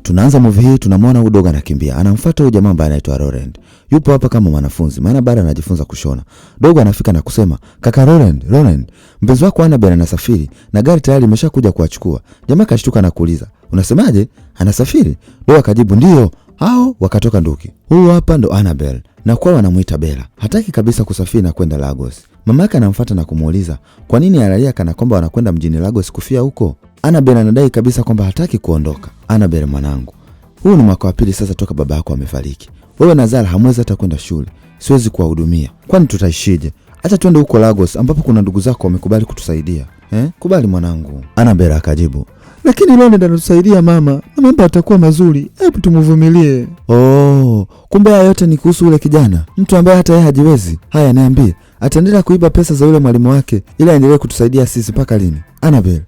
Tunaanza movie hii, tunamwona Udogo anakimbia. Anamfuata huyu jamaa ambaye anaitwa Laurent. Yupo hapa kama mwanafunzi, maana bado anajifunza kushona. Dogo anafika na kusema, "Kaka Laurent, mpenzi wako Annabel anasafiri na gari tayari limeshakuja kuachukua." Jamaa kashtuka na kuuliza, "Unasemaje? Anasafiri?" Dogo akajibu, "Ndio." Hao wakatoka nduki. Huyu hapa ndo Annabel na kwao wanamuita Bella. Hataki kabisa kusafiri na kwenda Lagos. Mama yake anamfuata na kumuuliza, "Kwa nini analia kana kwamba wanakwenda mjini Lagos kufia huko?" Annabel anadai kabisa kwamba hataki kuondoka. "Annabel mwanangu, huu ni mwaka wa pili sasa toka baba yako amefariki. Wewe na Zara hamwezi hata kwenda shule. Siwezi kuwahudumia. Kwani tutaishije? Acha twende huko Lagos ambapo kuna ndugu zako wamekubali kutusaidia." Kubali mwanangu. Annabel akajibu, "Lakini leo ndio anatusaidia mama. Na mambo yatakuwa mazuri. Hebu tumuvumilie." Kumbe haya yote ni kuhusu yule kijana, mtu ambaye hata yeye hajiwezi. Haya niambie, ataendelea kuiba pesa za yule mwalimu wake ili aendelee kutusaidia sisi mpaka lini? Annabel,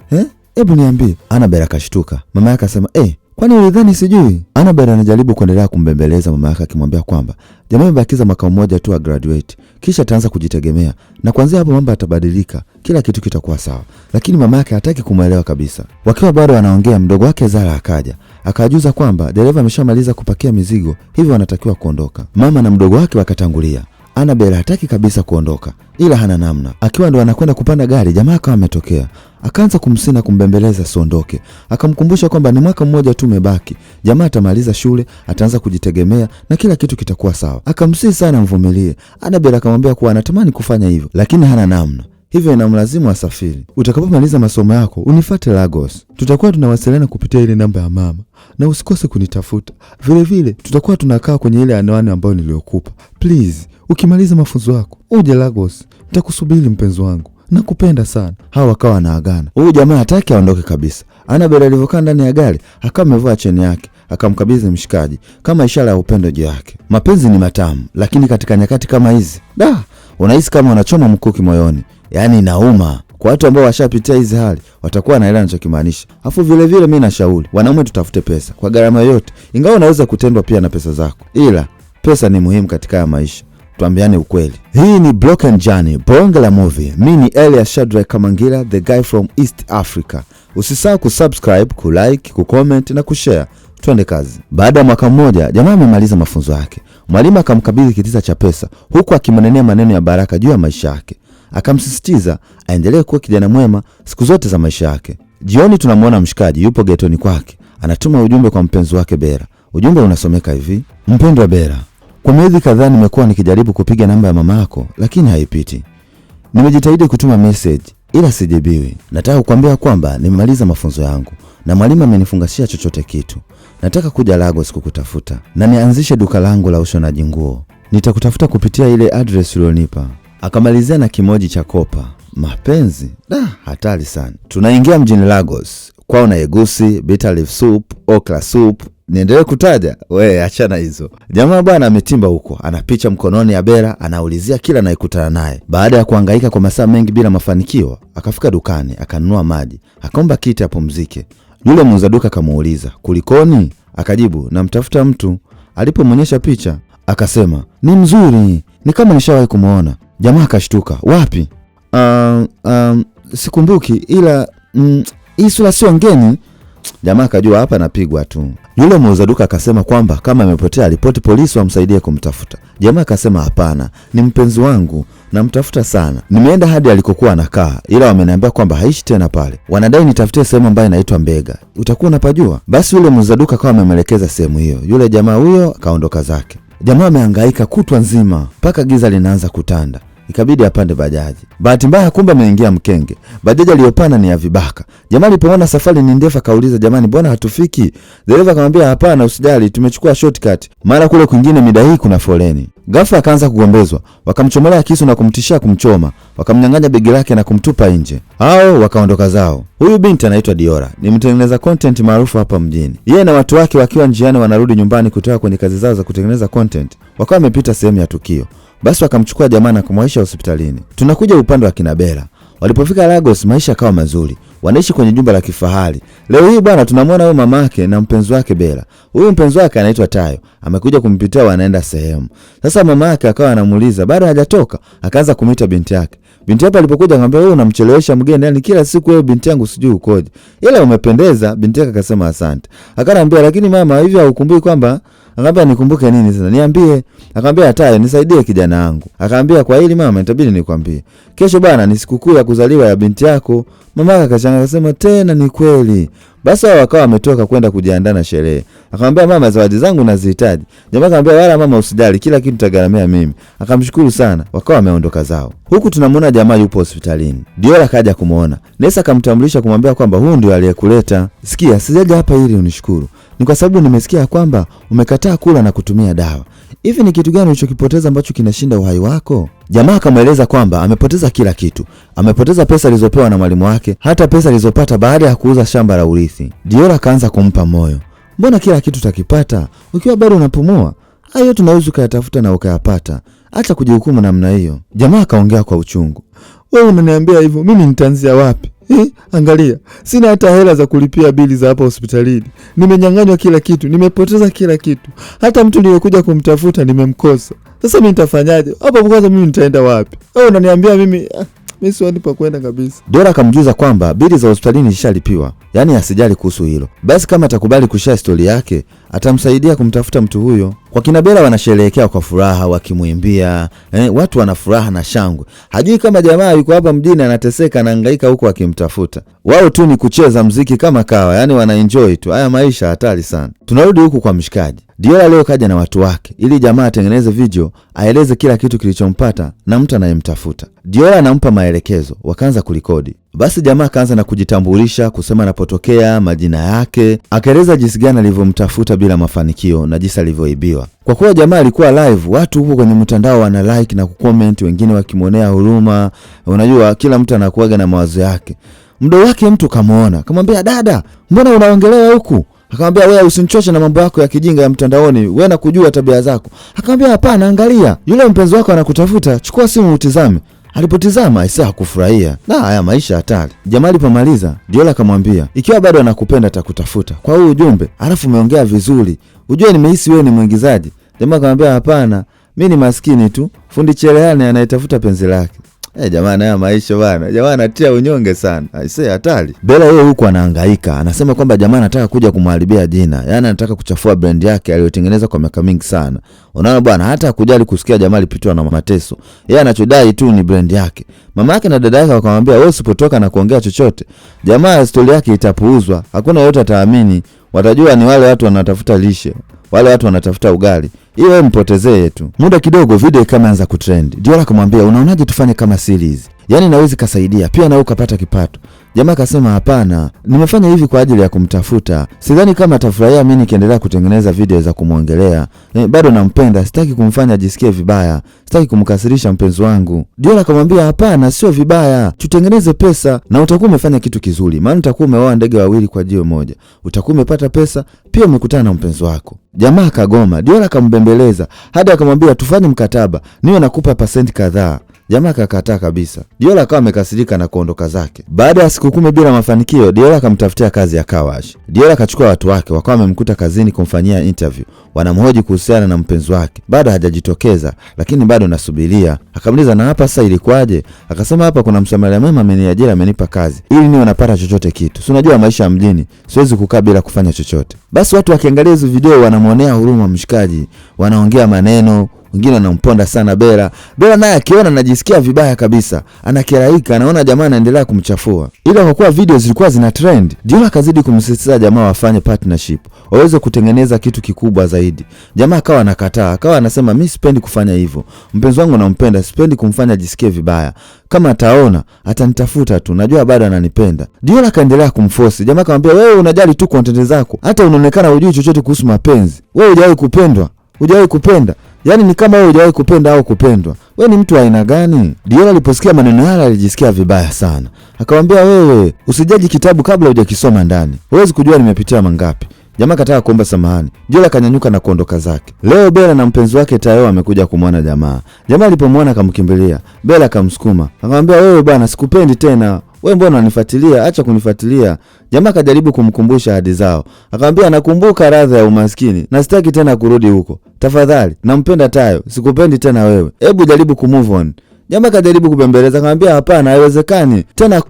hebu niambie. Annabel akashtuka. Mama yake akasema, "Kwani ulidhani sijui?" Annabel anajaribu kuendelea kumbembeleza mama yake akimwambia kwamba jamaa amebakiza mwaka mmoja tu a graduate, kisha ataanza kujitegemea na kuanzia hapo mambo yatabadilika, kila kitu kitakuwa sawa. Lakini mama yake hataki kumuelewa kabisa. Wakiwa bado wanaongea, mdogo wake Zara akaja, akajuza kwamba dereva ameshamaliza kupakia mizigo, hivyo wanatakiwa kuondoka. Mama na mdogo wake wakatangulia. Annabel hataki kabisa kuondoka, ila hana namna. Akiwa ndo anakwenda kupanda gari, jamaa akawa ametokea. Akaanza kumsina kumbembeleza siondoke. Akamkumbusha kwamba ni mwaka mmoja tu umebaki. Jamaa atamaliza shule, ataanza kujitegemea na kila kitu kitakuwa sawa. Akamsihi sana mvumilie. Annabel akamwambia kuwa anatamani kufanya hivyo, lakini hana namna. Hivyo inamlazimu asafiri. "Utakapomaliza masomo yako, unifuate Lagos. Tutakuwa tunawasiliana kupitia ile namba ya mama. Na usikose kunitafuta. Vile vile, tutakuwa tunakaa kwenye ile anwani ambayo niliyokupa. Please, ukimaliza mafunzo yako, uje Lagos. Nitakusubiri mpenzi wangu. Nakupenda sana." Hao wakawa wanaagana. Huyu jamaa hataki aondoke kabisa. Annabel alivyokaa ndani ya gari, akawa amevua cheni yake, akamkabidhi mshikaji kama ishara ya upendo juu yake. Mapenzi ni matamu, lakini katika nyakati kama hizi, unahisi kama unachoma mkuki moyoni. Yaani inauma. Kwa watu ambao washapitia hizi hali, watakuwa wanaelewa ninachokimaanisha. Afu vile vile mimi nashauri, wanaume tutafute pesa kwa gharama yote. Ingawa unaweza kutendwa pia na pesa zako, ila pesa ni muhimu katika ya maisha. Tuambiane ukweli. Hii ni Broken Journey, bonge la movie. Mimi ni Elias Shadrack Kamangira, the guy from East Africa. Usisahau kusubscribe, kulike, kucomment na kushare. Twende kazi. Baada ya mwaka mmoja, jamaa amemaliza mafunzo yake. Mwalimu akamkabidhi kitita cha pesa, huku akimnenea maneno ya baraka juu ya maisha yake. Akamsisitiza aendelee kuwa kijana mwema siku zote za maisha yake. Jioni tunamwona mshikaji yupo getoni kwake. Anatuma ujumbe kwa mpenzi wake Bella. Ujumbe unasomeka hivi: "Mpendwa Bella, kwa miezi kadhaa nimekuwa nikijaribu kupiga namba ya mama yako lakini haipiti. Nimejitahidi kutuma message ila sijibiwi. Nataka kukuambia kwamba nimemaliza mafunzo yangu na mwalimu amenifungashia chochote kitu. Nataka kuja Lagos kukutafuta na nianzishe duka langu la ushonaji nguo. Nitakutafuta kupitia ile address ulionipa." Akamalizia na kimoji cha kopa. Mapenzi? Hatari sana. Tunaingia mjini Lagos. Kwao na egusi, bitter leaf soup, okra soup. Niendelee kutaja? Achana hizo. Jamaa bwana ametimba huko. Anapicha mkononi ya Bella, anaulizia kila anayekutana naye. Baada ya kuhangaika kwa masaa mengi bila mafanikio, akafika dukani, akanunua maji, akaomba kiti apumzike. Yule muuza duka akamuuliza, "Kulikoni?" Akajibu, "Namtafuta mtu." Alipomonyesha picha, akasema, "Ni mzuri, ni kama nishawahi kumuona." Jamaa akashtuka, "Wapi?" Sikumbuki, ila hii sura sio ngeni." Jamaa akajua hapa napigwa tu. Yule muuza duka akasema kwamba kama amepotea ripoti polisi wamsaidie kumtafuta. Jamaa akasema, "Hapana, ni mpenzi wangu, namtafuta sana. Nimeenda hadi alikokuwa anakaa, ila wameniambia kwamba haishi tena pale. Wanadai nitafutie sehemu ambayo inaitwa Mbega. Utakuwa unapajua?" Basi yule muuza duka akawa amemwelekeza sehemu hiyo. Yule jamaa huyo akaondoka zake. Jamaa amehangaika kutwa nzima mpaka giza linaanza kutanda. Ikabidi apande bajaji. Bahati mbaya kumbe ameingia mkenge. Bajaji aliyopanda ni ya vibaka. Jamaa alipoona safari ni ndefu akauliza, "Jamani, mbona hatufiki?" Dereva akamwambia, "Hapana, usijali, tumechukua shortcut. Mara kule kwingine mida hii kuna foleni." Ghafla akaanza kugombezwa. Wakamchomolea kisu na kumtishia kumchoma. Wakamnyang'anya begi lake na kumtupa nje. Hao wakaondoka zao. Huyu binti anaitwa Diora, ni mtengeneza content maarufu hapa mjini. Yeye na watu wake wakiwa njiani wanarudi nyumbani kutoka kwenye kazi zao za kutengeneza content, wakawa wamepita sehemu ya tukio. Basi wakamchukua jamaa na kumwaisha hospitalini. Tunakuja upande wa kina Bella. Walipofika Lagos, maisha yakawa mazuri. wanaishi kwenye jumba la kifahari. Leo hii bwana tunamwona huyo mamake na mpenzi wake Bella. Huyu mpenzi wake anaitwa Tayo, amekuja kumpitia, wanaenda sehemu. Sasa mamake akawa anamuuliza, bado hajatoka, akaanza kumuita binti yake. Binti yake alipokuja akamwambia, wewe unamchelewesha mgeni, yani kila siku wewe binti yangu sijui ukoje. Ila umependeza. Binti yake akasema asante. Akanambia, lakini mama hivi haukumbuki kwamba? Akamwambia, nikumbuke nini sasa? Niambie. Akamwambia, Tayo nisaidie kijana wangu. Akamwambia, kwa hili mama itabidi nikwambie. Kesho bwana ni sikukuu ya kuzaliwa ya binti yako. Mama akachanga akasema, tena ni kweli. Basi wao wakawa wametoka kwenda kujiandaa na sherehe. Akamwambia, mama zawadi zangu nazihitaji. Jamaa akamwambia, wala mama usijali, kila kitu nitagharamia mimi. Akamshukuru sana, wakawa wameondoka zao. Huku tunamwona jamaa yupo hospitalini. Diola kaja kumuona. Nesa akamtambulisha kumwambia kwamba huyu ndio aliyekuleta. Sikia, sijaja hapa ili unishukuru. Ni kwa sababu nimesikia kwamba umekataa kula na kutumia dawa. Hivi ni kitu gani ulichokipoteza ambacho kinashinda uhai wako? Jamaa akamweleza kwamba amepoteza kila kitu. Amepoteza pesa alizopewa na mwalimu wake, hata pesa alizopata baada ya kuuza shamba la urithi. Diola kaanza kumpa moyo. Mbona kila kitu utakipata ukiwa bado unapumua? Hayo tunaweza kuyatafuta na ukayapata. Acha kujihukumu namna hiyo. Jamaa akaongea kwa uchungu. Wewe unaniambia hivyo, mimi nitaanzia wapi? Angalia, sina hata hela za kulipia bili za hapa hospitalini. Nimenyang'anywa kila kitu, nimepoteza kila kitu. Hata mtu niliyekuja kumtafuta nimemkosa. Sasa mimi nitafanyaje? Hapo kwanza mimi nitaenda wapi? Wewe unaniambia mimi sioni pa kwenda kabisa. Dora akamjuza kwamba bili za hospitalini zishalipiwa, yani asijali kuhusu hilo. Basi kama atakubali kushare story yake, atamsaidia kumtafuta mtu huyo. Kwa kina Bella wanasherehekea kwa furaha wakimwimbia, watu wana furaha na shangwe. Hajui kama jamaa yuko hapa mjini anateseka, anahangaika huko akimtafuta. Wao tu ni kucheza muziki kama kawa, yani wanaenjoy tu. Haya maisha hatari sana. Tunarudi huku kwa mshikaji. Diola leo kaja na watu wake ili jamaa atengeneze video, aeleze kila kitu kilichompata na mtu anayemtafuta. Diola anampa maelekezo, wakaanza kurekodi. Basi jamaa kaanza na kujitambulisha, kusema anapotokea, majina yake, akaeleza jinsi gani alivyomtafuta bila mafanikio na jinsi alivyoibiwa. Kwa kuwa jamaa alikuwa live, watu huko kwenye mtandao wana like na kucomment, wengine wakimwonea huruma. Unajua kila mtu anakuaga na mawazo yake. Mdo wake mtu kamuona, kamwambia, dada, mbona unaongelewa huku? Akamwambia, wewe usinichoche na mambo yako ya kijinga ya mtandaoni, wewe na kujua tabia zako. Akamwambia, hapana, angalia, yule mpenzi wako anakutafuta, chukua simu utizame. Alipotizama Aisha hakufurahia. Na haya maisha hatari. Jamaa alipomaliza, Diola akamwambia, ikiwa bado anakupenda atakutafuta kwa huu ujumbe, alafu umeongea vizuri, ujue nimehisi wewe ni mwigizaji. Jamaa akamwambia, hapana, mimi ni maskini tu, fundi cherehani anayetafuta penzi lake. Jamaa na maisha bana. Jamaa anatia unyonge sana. Aisee hatari. Bella yeye huko anahangaika. Anasema kwamba jamaa anataka kuja kumharibia jina. Yaani anataka kuchafua brand yake aliyotengeneza kwa miaka mingi sana. Unaona bwana, hata kujali kusikia jamaa alipitwa na mateso. Yeye anachodai tu ni brand yake. Mama yake na dada yake wakamwambia, wewe usipotoka na kuongea chochote, jamaa story yake itapuuzwa. Hakuna yote ataamini. Watajua ni wale watu wanatafuta lishe. Wale watu wanatafuta ugali. Wewe mpotezee tu. Muda kidogo video ikaanza kutrend. Diola akamwambia, unaonaje tufanye kama series? Yaani naweza kusaidia pia na ukapata kipato. Jamaa akasema, hapana, nimefanya hivi kwa ajili ya kumtafuta. Sidhani kama atafurahia mimi nikiendelea kutengeneza video za kumuongelea. Bado nampenda, sitaki kumfanya ajisikie vibaya. Sitaki kumkasirisha mpenzi wangu. Diola akamwambia, hapana, sio vibaya. Tutengeneze pesa na utakuwa umefanya kitu kizuri. Maana utakuwa umeoa ndege wawili kwa jiwe moja. Utakuwa umepata pesa, pia umekutana na mpenzi wako. Jamaa akagoma. Diola akambembeleza hadi akamwambia, tufanye mkataba, niwe nakupa pasenti kadhaa. Jamaa akakataa kabisa. Diola akawa amekasirika na kuondoka zake. Baada ya siku 10 bila mafanikio, Diola akamtafutia kazi ya kawash. Diola akachukua watu wake, wakawa wamemkuta kazini kumfanyia interview. Wanamhoji kuhusiana na mpenzi wake. Bado hajajitokeza, lakini bado nasubiria. Akamuliza, na hapa sasa ilikuwaje? Akasema, hapa kuna msamaria mwema ameniajiri, amenipa kazi ili niwe napata chochote kitu. Si unajua maisha ya mjini, siwezi kukaa bila kufanya chochote. Basi watu wakiangalia hizo video wanamuonea huruma mshikaji, wanaongea maneno. Wengine wanamponda sana Bella. Bella naye akiona anajisikia vibaya kabisa. Anakeraika, anaona jamaa anaendelea kumchafua. Ila kwa kuwa video zilikuwa zina trend, Diola akazidi kumsisitiza jamaa wafanye partnership, waweze kutengeneza kitu kikubwa zaidi. Jamaa akawa anakataa, akawa anasema, mimi sipendi kufanya hivyo. Mpenzi wangu nampenda, sipendi kumfanya ajisikie vibaya. Kama ataona, atanitafuta tu, najua bado ananipenda. Diola akaendelea kumforce. Jamaa akamwambia, wewe unajali tu content zako. Hata unaonekana hujui chochote kuhusu mapenzi. Wewe hujawahi kupendwa. Hujawahi kupenda. Yaani ni kama wewe hujawahi kupenda au kupendwa. Wewe ni mtu aina gani? Diola aliposikia maneno yale alijisikia vibaya sana. Akamwambia, wewe usijaji kitabu kabla hujakisoma ndani. Huwezi kujua nimepitia mangapi. Jamaa kataka kuomba samahani. Diola kanyanyuka na kuondoka zake. Leo Bella na mpenzi wake Tayo amekuja kumwona jamaa. Jamaa alipomwona akamkimbilia. Bella akamsukuma. Akamwambia, wewe bwana, sikupendi tena. wewe mbona unanifuatilia? Acha kunifuatilia. Jamaa kajaribu kumkumbusha ahadi zao. Akamwambia nakumbuka radha ya umaskini na sitaki tena kurudi huko. Tafadhali, nampenda Tayo, sikupendi tena wewe. Hebu jaribu kumove on. Jamaa kajaribu kubembeleza, akamwambia hapana, haiwezekani. Tena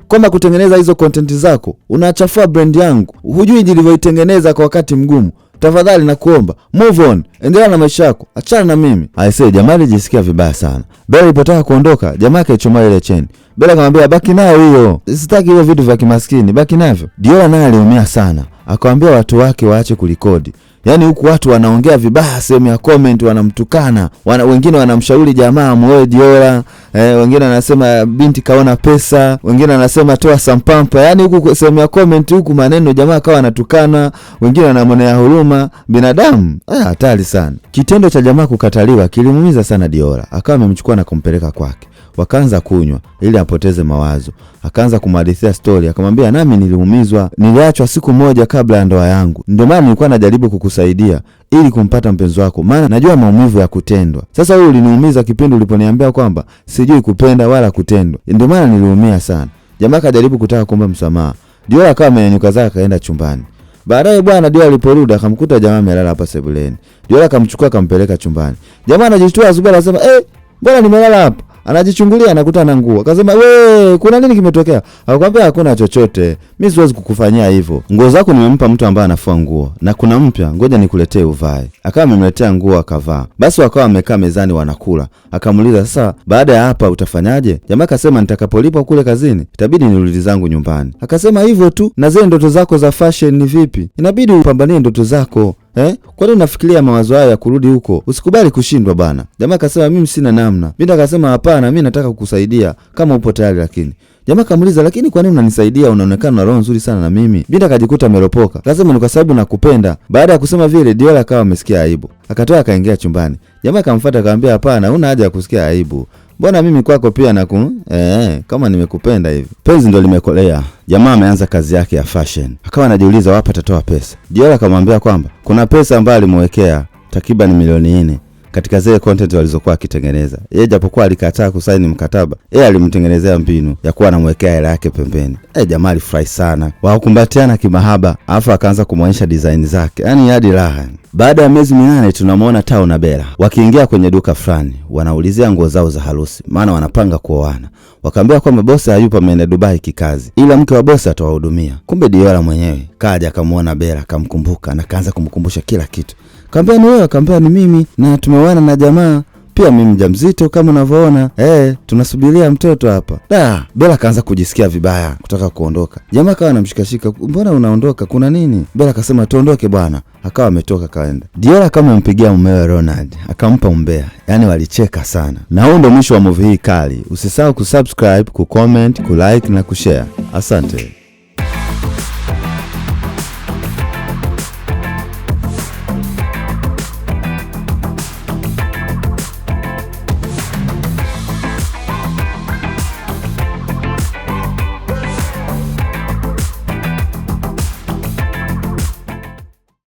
koma kutengeneza hizo content zako. Unachafua brand yangu. Hujui nilivyoitengeneza kwa wakati mgumu. Tafadhali nakuomba, move on. Endelea na maisha yako. Achana na mimi. Aisee, jamaa alijisikia vibaya sana. Bella ilipotaka kuondoka, jamaa akaichoma ile cheni. Bella akamwambia baki nayo hiyo. Sitaki hiyo vitu vya kimaskini, baki navyo. Diola naye aliumia sana. Akamwambia watu wake waache kulikodi. Yaani huku watu wanaongea vibaya sehemu ya comment, wanamtukana. Wengine wanamshauri jamaa muoe Diola, wengine wanasema binti kaona pesa, wengine wanasema toa sampampa. Yaani huku sehemu ya comment huku maneno jamaa kawa anatukana, wengine wanamwonea huruma binadamu. Hatari sana. Kitendo cha jamaa kukataliwa kilimuumiza sana Diola. Akawa amemchukua na kumpeleka kwake. Wakaanza kunywa ili apoteze mawazo. Akaanza kumhadithia story, akamwambia nami niliumizwa, niliachwa siku moja kabla ya ndoa yangu. Ndio maana nilikuwa najaribu kukusaidia ili kumpata mpenzi wako, maana najua maumivu ya kutendwa. Sasa wewe uliniumiza kipindi uliponiambia kwamba sijui kupenda wala kutendwa. Ndio maana niliumia sana. Jamaa kajaribu kutaka kuomba msamaha. Diola akawa amenyanyuka zake akaenda chumbani. Baadaye bwana Diola aliporudi akamkuta jamaa amelala hapa sebuleni. Diola akamchukua akampeleka chumbani. Jamaa anajishtua asubuhi anasema, mbona nimelala hapa? Anajichungulia anakuta na nguo. Akasema, "We, kuna nini kimetokea?" Akamwambia, "Hakuna chochote. Mimi siwezi kukufanyia hivyo. Nguo zako nimempa mtu ambaye anafua nguo na kuna mpya, ngoja nikuletee uvae." Akawa amemletea nguo akavaa. Basi wakawa wamekaa mezani wanakula. Akamuuliza, "Sasa baada ya hapa utafanyaje?" Jamaa akasema, "Nitakapolipwa kule kazini, itabidi nirudi zangu nyumbani." Akasema, "Hivyo tu? Na zile ndoto zako za fashion ni vipi? Inabidi upambanie ndoto zako." Kwa nini unafikiria mawazo haya ya kurudi huko? Usikubali kushindwa bana. Jamaa akasema mimi sina namna. Binti akasema hapana, mimi nataka kukusaidia kama upo tayari lakini. Jamaa kamuuliza lakini kwa nini unanisaidia? Unaonekana na roho nzuri sana na mimi. Binti akajikuta ameropoka. Akasema ni kwa sababu nakupenda. Baada ya kusema vile Diola akawa amesikia aibu. Akatoa akaingia chumbani. Jamaa akamfuata akamwambia hapana, huna haja ya kusikia aibu. Mbona mimi kwako pia kama nimekupenda hivi. Penzi ndo limekolea. Jamaa ameanza kazi yake ya fashion. Akawa anajiuliza wapi atatoa pesa. Diola akamwambia kwamba kuna pesa ambayo alimwekea takriban milioni 4 katika zile content walizokuwa akitengeneza. Yeye japokuwa alikataa kusaini mkataba, yeye alimtengenezea mbinu ya kuwa anamwekea hela yake pembeni. Jamaa alifurahi sana. Wakumbatiana kimahaba, alafu akaanza kumuonyesha design zake. Yaani hadi raha. Baada ya miezi 8 tunamuona Tao na Bella wakiingia kwenye duka fulani, wanaulizia nguo zao za harusi, maana wanapanga kuoana. Wakaambia kwamba bosi hayupo, ameenda Dubai kikazi, ila mke wa bosi atawahudumia. Kumbe Diola mwenyewe kaja akamuona Bella, akamkumbuka na kaanza kumkumbusha kila kitu. Kaambia ni wewe, kaambia ni mimi na tumeoana na jamaa. Pia mimi mjamzito kama unavyoona. Tunasubiria mtoto hapa. Bella kaanza kujisikia vibaya kutaka kuondoka. Jamaa kawa anamshikashika, "Mbona unaondoka? Kuna nini?" Bella akasema, "Tuondoke bwana." Akawa ametoka kaenda. Diola kama amempigia mumewe Ronald, akampa umbea. Yaani walicheka sana. Na huo ndio mwisho wa movie hii kali. Usisahau kusubscribe, kucomment, kulike na kushare. Asante.